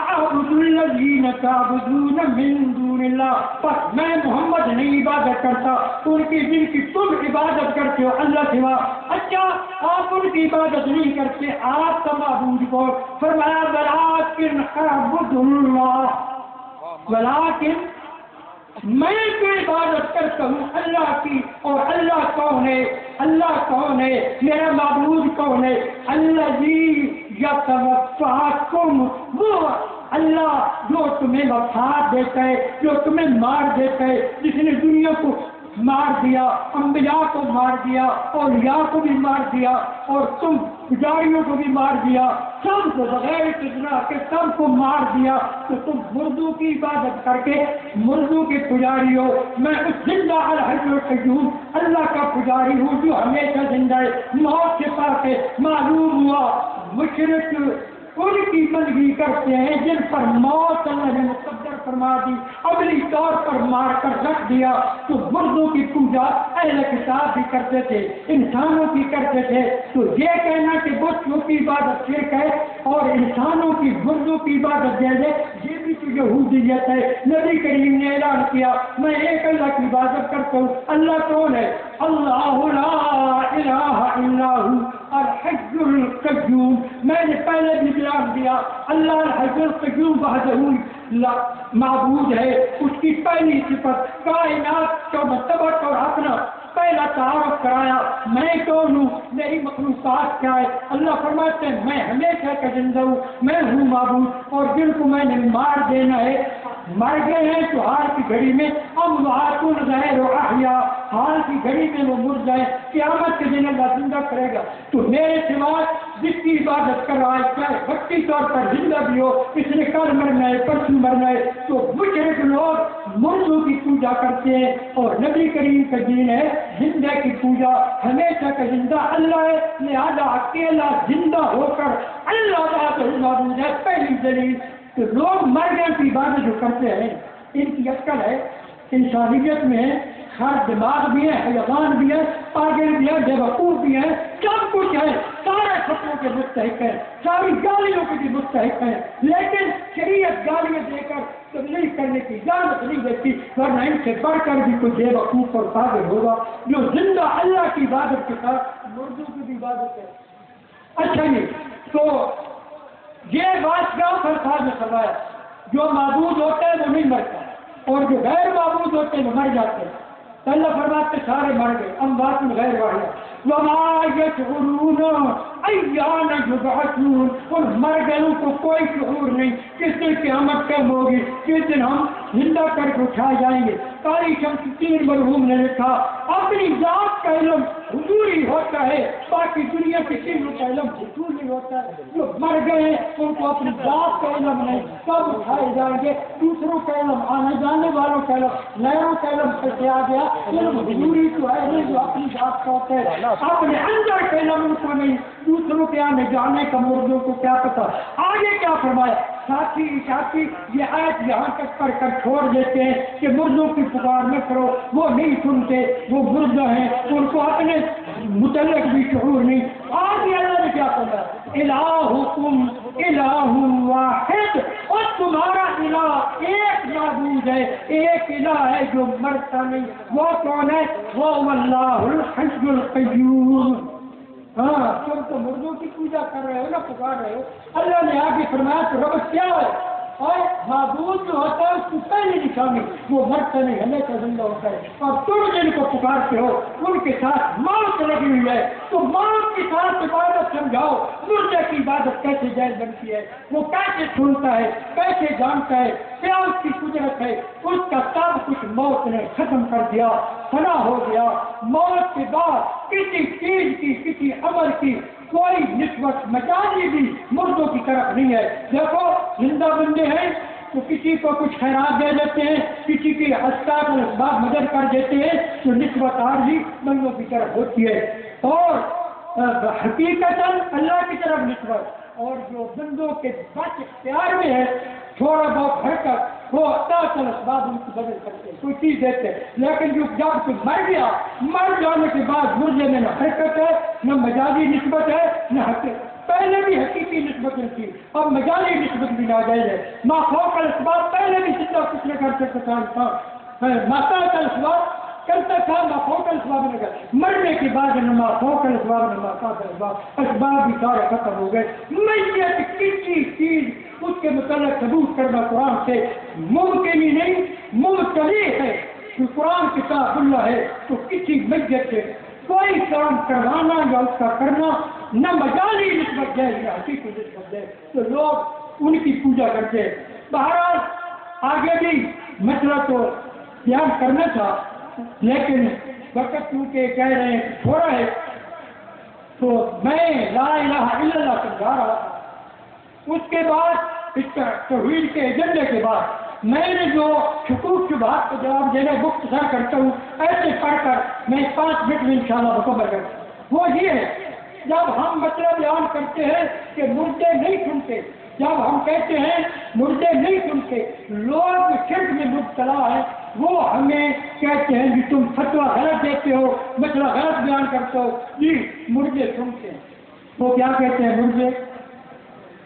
C: اعبد الذین تعبدون من دون اللہ، پس میں محمد نہیں عبادت کرتا ان کی جن کی تم عبادت کرتے ہو اللہ سوا۔ اچھا آپ ان کی عبادت نہیں کرتے، آپ کا معبود کون؟ فرمایا ولکن اعبد اللہ، ولیکن میں تو عبادت کرتا ہوں اللہ کی، اور اللہ کون ہے؟ اللہ کون ہے؟ میرا معبود کون ہے؟ الذی یتوفاکم، وہ اللہ جو تمہیں وفات دیتا ہے، جو تمہیں مار دیتا ہے، جس نے دنیا کو مار دیا، انبیاء کو مار دیا، اولیاء کو بھی مار دیا، اور تم پجاریوں کو بھی مار دیا، سب کو بغیر کتنا کہ سب کو مار دیا، تو تم مردوں کی عبادت کر کے مردوں کے پجاری ہو۔ میں اس زندہ الحی القیوم اللہ کا پجاری ہوں جو ہمیشہ زندہ ہے، موت سے پاک ہے۔ معلوم ہوا مشرک ان کی بندگی کرتے ہیں جن پر موت اللہ نے مقدر فرما دی، عملی طور پر مار کر رکھ دیا۔ تو مردوں کی پوجا اہل کتاب بھی کرتے تھے، انسانوں کی کرتے تھے، تو یہ کہنا کہ بتوں کی عبادت شرک ہے اور انسانوں کی مردوں کی عبادت جائز ہے، یہ بھی تو یہودیت ہے۔ نبی کریم نے اعلان کیا میں ایک اللہ کی عبادت کرتا ہوں۔ اللہ کون ہے؟ اللہ لا الہ الا ہو الحی القیوم۔ میں نے پہلے بھی بیان دیا اللہ الحی القیوم وحدہ معبود ہے، اس کی پہلی صفت کائنات کا مطلب اور اپنا پہلا تعارف کرایا میں کون ہوں، میری مخلوقات کیا ہے۔ اللہ فرماتے ہیں میں ہمیشہ کا زندہ ہوں، میں ہوں معبود، اور جن کو میں نے مار دینا ہے مر گئے ہیں تو حال کی گھڑی میں اموات غیر احیاء، حال کی گھڑی میں وہ مر جائے، قیامت کے دن اللہ زندہ کرے گا۔ تو میرے سوا جس کی عبادت کر رہا ہے چاہے وقتی طور پر زندہ بھی ہو، اس نے کل مرنا ہے پرسوں مرنا ہے، تو مشرک لوگ مردوں کی پوجا کرتے ہیں، اور نبی کریم کا دین ہے زندہ کی پوجا، ہمیشہ کا زندہ اللہ ہے، لہذا اکیلا زندہ ہو کر اللہ تعالیٰ معبود ہے۔ پہلی دلیل کہ لوگ مر گئے کی عبادت جو کرتے ہیں ان کی عقل ہے، انسانیت میں ہے، ہر دماغ بھی ہے، حیوان بھی ہے، پاگل بھی ہے، بے وقوف بھی ہے، سب کچھ ہے، سارے خطروں کے مستحق ہیں، ساری گالیوں کے بھی مستحق ہیں، لیکن شریعت گالیاں دے کر تبلیغ کرنے کی اجازت نہیں دیتی، ورنہ ان سے بڑھ کر بھی کوئی بے وقوف اور پاگل ہوگا جو زندہ اللہ کی عبادت کے ساتھ مردوں کی بھی عبادت ہے۔ اچھا جی، تو یہ بات کیا فرقان میں فرمایا جو معبود ہوتے ہیں وہ نہیں مرتا، اور جو غیر معبود ہوتے ہیں وہ مر جاتے ہیں۔ تو اللہ فرماتے سارے مر گئے، اموات غیر واحد وما یشعرون ایان یبعثون، اور مر گئے کو کوئی شعور نہیں کس دن قیامت کب ہوگی، کس دن ہم زندہ کر کے اٹھائے جائیں گے۔ قاری شمس الدین مرحوم نے لکھا اپنی ذات کا علم حضوری ہوتا ہے، باقی دنیا کے چیزوں کا علم حضوری ہوتا ہے۔ جو مر گئے ہیں ان کو اپنی ذات کا علم نہیں، کب اٹھائے جائیں گے، دوسروں کا علم، آنے جانے والوں کا علم، نئروں کا علم کیسے آ گیا؟ علم حضوری تو ہے نہیں جو اپنی ذات کا ہوتا ہے، اپنے اندر کا علم ان کو نہیں، دوسروں کے آنے جانے کا مردوں کو کیا پتا۔ آگے کیا فرمایا؟ ساتھی یہ آیت یہاں تک پڑھ کر چھوڑ دیتے ہیں کہ مردوں کی پکار نہ کرو، وہ نہیں سنتے، وہ مردہ ہیں، ان کو اپنے متعلق بھی شعور نہیں۔ آگے اللہ نے کیا کرنا الہکم الہ واحد، اور تمہارا الہ ایک معبود ہے، ایک الہ ہے جو مرتا نہیں، وہ کون ہے؟ وہ اللہ الحی القیوم۔ ہاں تم تو مردوں کی پوجا کر رہے ہو نا، پکار رہے ہو۔ اللہ نے آگے فرمایا تو رب کیا ہے؟ اور معبود جو ہوتا ہے اس کی پہلی نشانی وہ مرتا نہیں، ہمیشہ زندہ ہوتا ہے، اور تم جن کو پکارتے ہو ان کے ساتھ موت لگی ہوئی ہے، تو موت کے ساتھ عبادت سمجھاؤ۔ مردے کی عبادت کیسے جائز بنتی ہے؟ وہ کیسے سنتا ہے، کیسے جانتا ہے؟ کیا اس کی قدرت ہے؟ اس کا سب کچھ موت نے ختم کر دیا، فنا ہو گیا۔ موت کے بعد کسی چیز کی، کسی عمل کی کوئی نسبت مجازی بھی مردوں کی طرف نہیں ہے۔ دیکھو زندہ بندے ہیں تو کسی کو کچھ خیرات دے دیتے ہیں، کسی کی اسباب اور اسباب مدد کر دیتے ہیں، تو نسبت عارضی بندوں کی طرف ہوتی ہے، اور حقیقت اللہ کی طرف نسبت، اور جو بندوں کے بس اختیار میں ہے تھوڑا بہت حرکت وہ اصل اسباب ان کو بدل کرتے ہیں، کوئی چیز دیتے ہیں، لیکن جو جب کوئی مر گیا، مر جانے کے بعد مردے میں نہ حرکت ہے، نہ مجازی نسبت ہے، نہ حقیقت۔ پہلے بھی حقیقی نسبت تھی، اب مجازی نسبت بھی ناجائز ہے۔ ماخوف کا اسباب پہلے بھی زندہ کچھ نہ کر سکتا تھا، ماتا کا اسباب کرتا تھا، ماخوف کا اسباب نہ کر، مرنے کے بعد نہ ماخوف کا اسباب نہ ماتا کا اسباب بھی سارے ختم ہو گئے۔ میت کسی چیز اس کے متعلق ثبوت کرنا قرآن سے ممکن ہی نہیں، ممتنع ہے۔ کہ قرآن کتاب اللہ ہے تو کسی میت سے کوئی کام کروانا یا اس کا کرنا نہ مجازی نسبت جائے یا حقیقی نسبت جائے، تو لوگ ان کی پوجا کرتے ہیں۔ بہرحال آگے بھی مسئلہ تو بیان کرنا تھا، لیکن وقت کیونکہ کہہ رہے ہیں تھوڑا ہے، تو میں لا الہ الا اللہ سمجھا رہا تھا۔ اس کے بعد اس توحید کے ایجنڈے کے بعد میں نے جو شکوک شبہات کا جواب دینا مختصر کرتا ہوں، ایسے پڑھ کر میں 5 منٹ میں انشاءاللہ مکمل کرتا ہوں۔ وہ یہ ہے، جب ہم مسئلہ بیان کرتے ہیں کہ مردے نہیں سنتے، جب ہم کہتے ہیں مردے نہیں سنتے، لوگ شرک میں مبتلا ہے، وہ ہمیں کہتے ہیں کہ تم فتویٰ غلط دیتے ہو، مسئلہ غلط بیان کرتے ہو، جی مردے سنتے ہیں۔ وہ کیا کہتے ہیں؟ مردے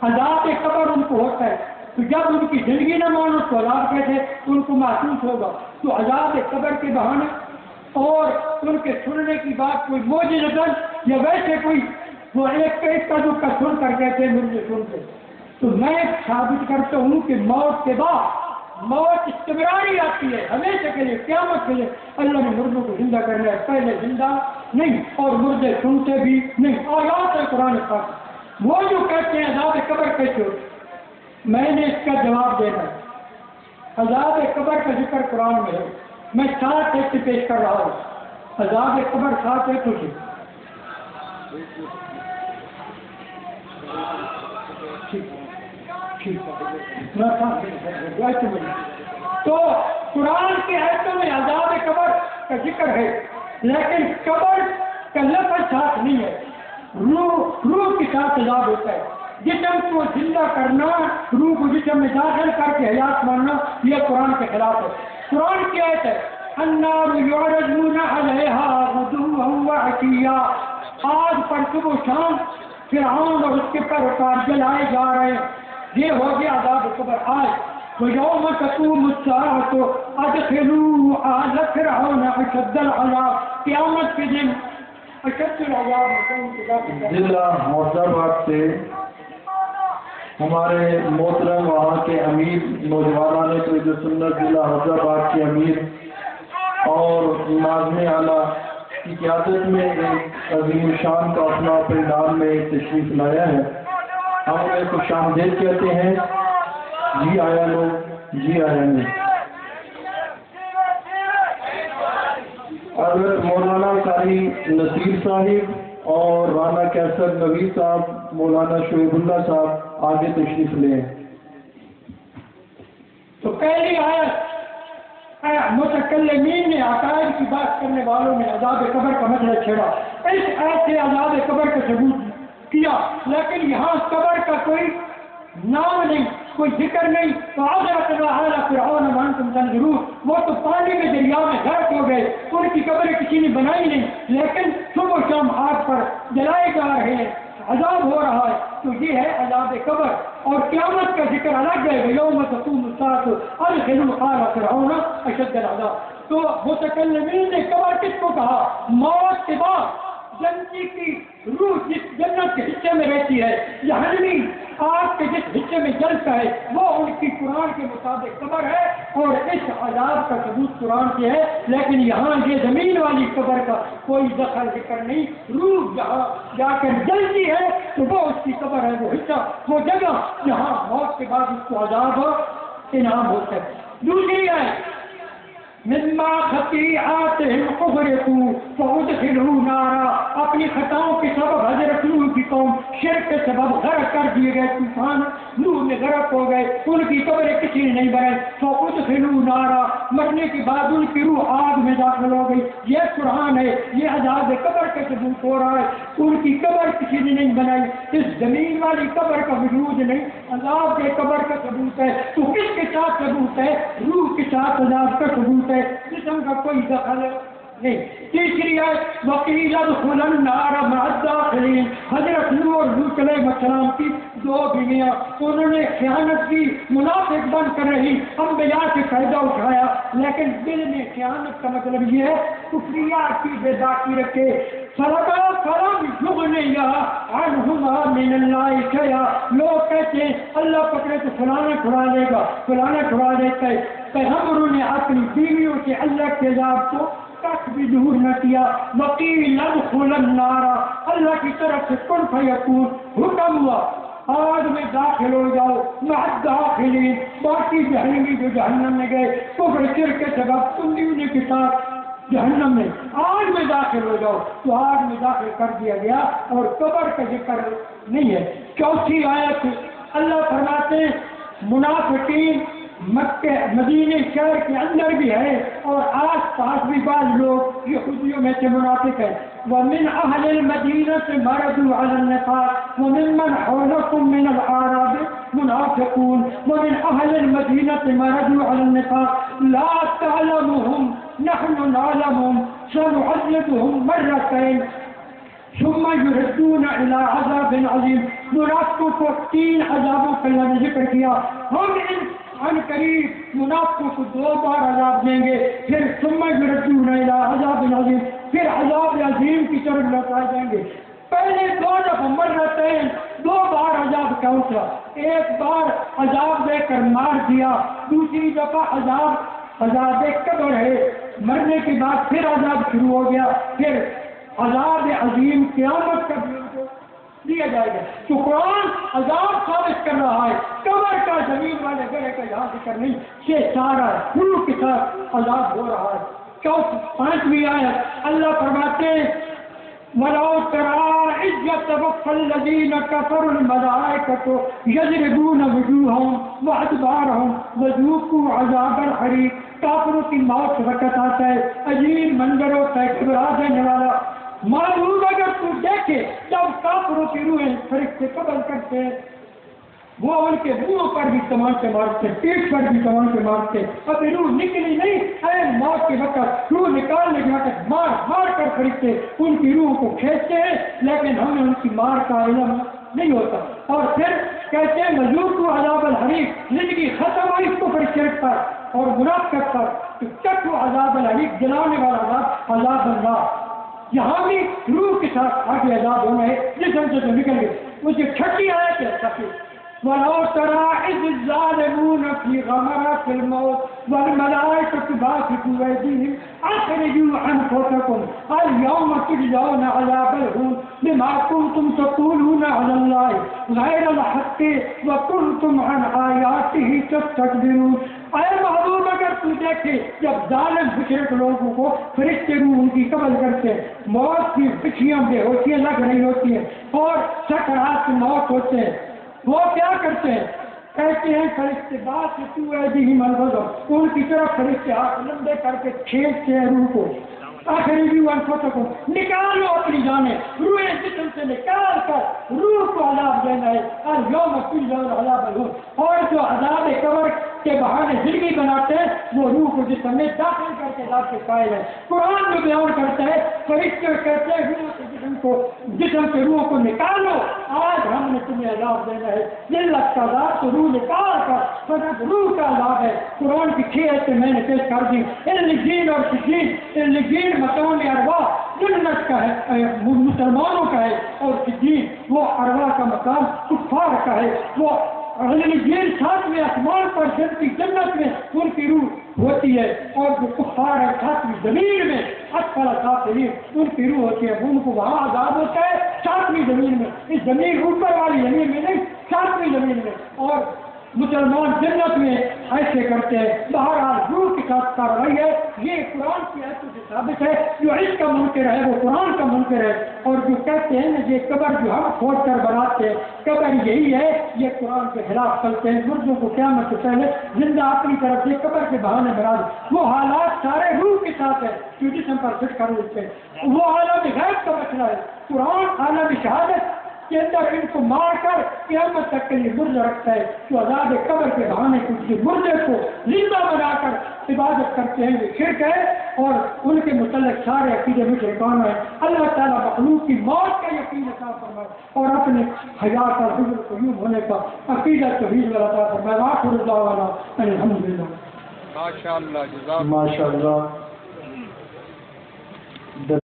C: عذاب قبر ان کو ہوتا ہے، تو جب ان کی زندگی نہ مانو تو عذاب کیسے ان کو محسوس ہوگا؟ تو عذاب قبر کے بہانے اور ان کے سننے کی بات کوئی معجزہ یا ویسے کوئی وہ ایک کا دکھ کا سن کر کہتے ہیں مردے سنتے، تو میں ثابت کرتا ہوں کہ موت کے بعد موت استمراری آتی ہے، ہمیشہ کے لیے، قیامت کے لیے۔ اللہ نے مردوں کو زندہ کرنا ہے، پہلے زندہ نہیں، اور مردے سنتے بھی نہیں۔ آیات ہے قرآن پاک۔ وہ جو کہتے ہیں عذاب قبر کیسے ہوتے، میں نے اس کا جواب دینا ہے۔ عذاب قبر کا ذکر قرآن میں ہے، میں 7 ایت پیش کر رہا ہوں۔ عذاب قبر 7 ایت سے تو قرآن کے آیتوں میں عذاب قبر کا ذکر ہے، لیکن قبر کا لفظ ساتھ نہیں ہے، روح کے ساتھ عذاب ہوتا ہے۔ جسم کو زندہ کرنا، روح کو جسم میں داخل کر کے حیات ماننا، یہ قرآن کے خلاف ہے۔ قرآن کی آیت ہے النار یعرضون علیہا غدوا وعشیا، آگ پر صبح و شام فرعون اور اس کے پیروکار جلائے جا رہے ہیں۔ یہ ہو گیا عذاب قبر۔ آج ویوم تقوم الساعة ادخلوا آل فرعون اشد العذاب، قیامت کے دن اشد العذاب۔
D: ضلع مرزاباد سے ہمارے محترم وہاں کے امیر نوجوانان توحید سنت ضلع مرزاباد کے امیر اور ناظم اعلیٰ کی قیادت میں ایک عظیم شان کا اپنا پنڈال میں تشریف لایا ہے۔ ہم انہیں خوش آمدید کہتے ہیں، جی آیا لوگ، جی آیا نہیں۔ حضرت مولانا قاری نصیر صاحب اور رانا کیسر نوی صاحب، مولانا شعیب اللہ صاحب آگے تشریف لیں۔
C: تو پہلی آیت متکلمین نے عقائد کی بات کرنے والوں نے عذاب قبر کا مسئلہ چھیڑا، اس آیت سے عذاب قبر کا ثبوت کیا، لیکن یہاں قبر کا کوئی نام نہیں، کوئی ذکر نہیں. تو فرعون وانتم تنظرون, وہ تو پانی میں دریا میں غرق ہو گئے, ان کی قبریں کسی نے بنائی نہیں, لیکن صبح و شام آگ پر جلائے جا رہے ہیں, عذاب ہو رہا ہے. تو یہ ہے عذاب قبر. اور قیامت کا ذکر الگ ہے, یوم تقوم الساعة ادخلوا آل فرعون اشد العذاب. تو متکلمین نے قبر کس کو کہا؟ موت کے بعد جنتی کی روح جس جنت کے حصے میں رہتی ہے, جہنمی آگ کے جس حصے میں جلتا ہے, وہ ان کی قرآن کے مطابق قبر ہے. اور اس عذاب کا ثبوت قرآن سے ہے. لیکن یہاں یہ زمین والی قبر کا کوئی دخل ذکر نہیں. روح جہاں جا کر جلتی ہے تو وہ اس کی قبر ہے, وہ حصہ, وہ جگہ جہاں موت کے بعد اس کو عذاب انعام ہوتا ہے. دوسری ہے مما خطیئاتہم اغرقوا فادخلوا نارا, اپنی خطاؤں کے سبب حضرت نوح کی قوم شرک کے سبب غرق کر دیے گئے, طوفان نوح میں غرق ہو گئے, ان کی قبریں کسی نے نہیں بنائی. فادخلوا نارا, مرنے کے بعد ان کی روح آگ میں داخل ہو گئی. یہ قرآن ہے, یہ عذاب قبر کا ثبوت ہو رہا ہے. ان کی قبر کسی نے نہیں بنائی, اس زمین والی قبر کا وجود نہیں, عذاب کے قبر کا ثبوت ہے. تو کس کے ساتھ ثبوت ہے؟ روح کے ساتھ عذاب کا ثبوت ہے, جسم کا کوئی دخل نہیں. تیسری ہے وقیل ادخلوا النار مع الداخلین, حضرت نوح اور لوط علیہ السلام کی دو بیویاں, انہوں نے خیانت کی, منافق بن کر رہی, انبیاء سے فائدہ اٹھایا, لیکن دل میں خیانت کا مطلب یہ ہے کفریہ کی بے باقی رکھے. فلم یغنی عنہما من اللہ شیئا, لوگ کہتے ہیں اللہ پکڑے تو فلانا چھڑا لے گا, فلانا چھڑا دیتا ہے. پیغمبروں نے اپنی بیویوں سے اللہ کے عذاب کو تک بھی دور نہ کیا. وقیل ادخلوا النار, اللہ کی طرف سے کن فیکون حکم ہوا آگ میں داخل ہو جاؤ, مع الداخلین, باقی جہنمی جو جہنم میں گئے کفر شرک کے سبب تم کے ساتھ جہنم میں آگ میں داخل ہو جاؤ. تو آگ میں داخل کر دیا گیا اور قبر کا ذکر نہیں ہے. چوتھی آیت اللہ فرماتے ہیں منافقین مکہ مدینے شہر کے اندر بھی ہے اور آس پاس بھی بعض لوگ یہودیوں میں سے منافق ہیں. وَمِنْ أَهْلِ الْمَدِينَةِ مَرَضُوا عَلَى النِّفَاقِ وَمِمَّنْ حَوْلَكُمْ مِنَ الْأَعْرَابِ مُنَافِقُونَ وَمِنْ أَهْلِ الْمَدِينَةِ مَرَضُوا عَلَى النِّفَاقِ لَا تَعْلَمُهُمْ نَحْنُ نَعْلَمُهُمْ سَنُعَذِّبُهُمْ مَرَّتَيْنِ ثم يردون الى عذاب عظیم. منافقوں کو 3 عذابوں کا اللہ نے ذکر کیا. ہم ان قریب منافقوں کو 2 بار عذاب دیں گے, پھر ثم يردون الى عذاب عظیم, پھر عذاب عظیم کی طرف لوٹائے جائیں گے. پہلے 2 دفعہ مرتے ہیں, 2 بار عذاب کون سا؟ ایک بار عذاب دے کر مار دیا, دوسری دفعہ عذاب قبر ہے, مرنے کے بعد پھر عذاب شروع ہو گیا, پھر عذاب عظیم قیامت کا بھی ان کو دیا جائے گا. تو قرآن عذاب ثابت کر رہا ہے, قبر کا زمین والے گڑے کا یہاں ذکر نہیں, یہ سارا روح کے ساتھ عذاب ہو رہا ہے. 5ویں آیت اللہ فرماتے ہیں وَلَوْ تَرَىٰ إِذْ يَتَوَفَّى الَّذِينَ كَفَرُوا الْمَلَائِكَةُ يَضْرِبُونَ وُجُوهَهُمْ وَأَدْبَارَهُمْ وَذُوقُوا عَذَابَ الْحَرِيقِ. کافروں کی موت وقت آتا ہے, عجیب منظر ہوتا ہے, گھبرا دینے والا. معلوم اگر تو دیکھے جب کافروں کی روحیں فرشتے قبض کرتے ہیں, وہ ان کے منہوں پر بھی کمان سے مارتے, پیٹ پر بھی کمان سے مارتے. ابھی روح نکلی نہیں, اے موت کے وقت روح نکالنے کے وقت مار مار کر فرشتے ان کی روح کو کھینچتے ہیں, لیکن ہمیں ان کی مار کا علم نہیں ہوتا. اور پھر کہتے ہیں مذوقوا عذاب الحریق, زندگی ختم ہوئی کفر شرک پر اور منافقت پر, تو چکھو عذاب الحریق, جلانے والا عذاب, عذاب اللہ. یہاں بھی روح کے ساتھ آگے عذاب ہونا ہے جسم سے تو نکل گئے. اس کی 6 آیت ہے تفسیر وَلَوْ تَرَىٰ إِذِ الظَّالِمُونَ فِي غَمَرَاتِ الْمَوْتِ وَالْمَلَائِكَةُ بَاسِطُو أَيْدِيهِمْ أَخْرِجُوا أَنفُسَكُمْ الْيَوْمَ تُجْزَوْنَ عَذَابَ الْهُونِ بِمَا كُنتُمْ تَقُولُونَ عَلَى اللَّهِ غَيْرَ الْحَقِّ وَكُنتُمْ عَنْ آيَاتِهِ تَسْتَكْبِرُونَ. اے محبوب اگر تو دیکھے جب ظالم مشرک لوگوں کو فرشتے روح ان کی قبض کرتے ہیں, موت کی پچھیاں بے ہوشیاں لگ رہی ہوتی ہیں اور سکرات موت ہوتے ہیں, وہ کیا کرتے ہیں؟ کہتے ہیں فرشتے بات سے تو ایدیہم الغضب, ان کی طرف فرشتے ہاتھ لمبے کر کے کھینچتے ہیں روح کو. اخرجوا انفسکم, نکالو اپنی جانیں, روحیں جسم سے نکال کر کر روح کو عذاب دینا ہے، اور یوم تجزون عذاب الہون، اور جو عذاب قبر کے بہانے زندگی بناتے ہیں وہ روح کو جسم میں داخل کر کے ذات کے قائل ہے۔ قرآن جو بیان کرتا ہے فرشتے کہتے ہیں روح کے جسم سے روح کو نکالو، آج ہم نے تمہیں عذاب دینا ہے، ذلت کا عذاب تو روح نکال کر فقط روح کا عذاب ہے۔ قرآن کی 6 آیتیں میں نے پیش کر دی۔ الجین اور سجین، الجین مقام ارواح جنت کا ہے، مسلمانوں کا ہے، اور سجین وہ ارواح کا مقام کفار کا ہے۔ وہ الجین 7ویں آسمان پر جنت میں ان کی روح ہوتی ہے، اور جو کفار ہے 7ویں زمین میں اسفل سافلین ان کی روح ہوتی ہے، ان کو وہاں عذاب ہوتا ہے 7ویں زمین میں، اس زمین اوپر والی زمین میں نہیں 7ویں زمین میں، اور مسلمان جنت میں ایسے کرتے ہیں۔ بہرحال روح کے ساتھ کاروائی ہے، یہ قرآن کی آیتوں سے ثابت ہے۔ جو اس کا منکر ہے وہ قرآن کا منکر ہے، اور جو کہتے ہیں یہ قبر جو ہم کھود کر بناتے ہیں قبر یہی ہے، یہ قرآن کے خلاف چلتے ہیں۔ مردوں کو قیامت سے پہلے زندہ اپنی طرف سے قبر کے بہانے بنا دیں، وہ حالات سارے روح کے ساتھ ہے جو جسم پر فٹ کر دیتے ہیں، وہ عالم غیب کا مسئلہ ہے۔ قرآن عالم شہادت کے اندر ان کو مار کر قیامت تک کے لیے مردہ رکھتا ہے، جو عذاب قبر کے بہانے کچھ مردے کو زندہ بنا کر عبادت کرتے ہیں، یہ شرک ہے، اور ان کے متعلق سارے عقیدے مشرکانہ ہیں۔ اللہ تعالیٰ مخلوق کی موت کا یقین عطا فرمائے، اور اپنے حیات اور حضور قیوم ہونے کا عقیدہ توحید عطا فرمائے۔ وآخر دعوانا الحمدللہ۔
A: ماشاء اللہ، جزاک
D: ماشاء اللہ۔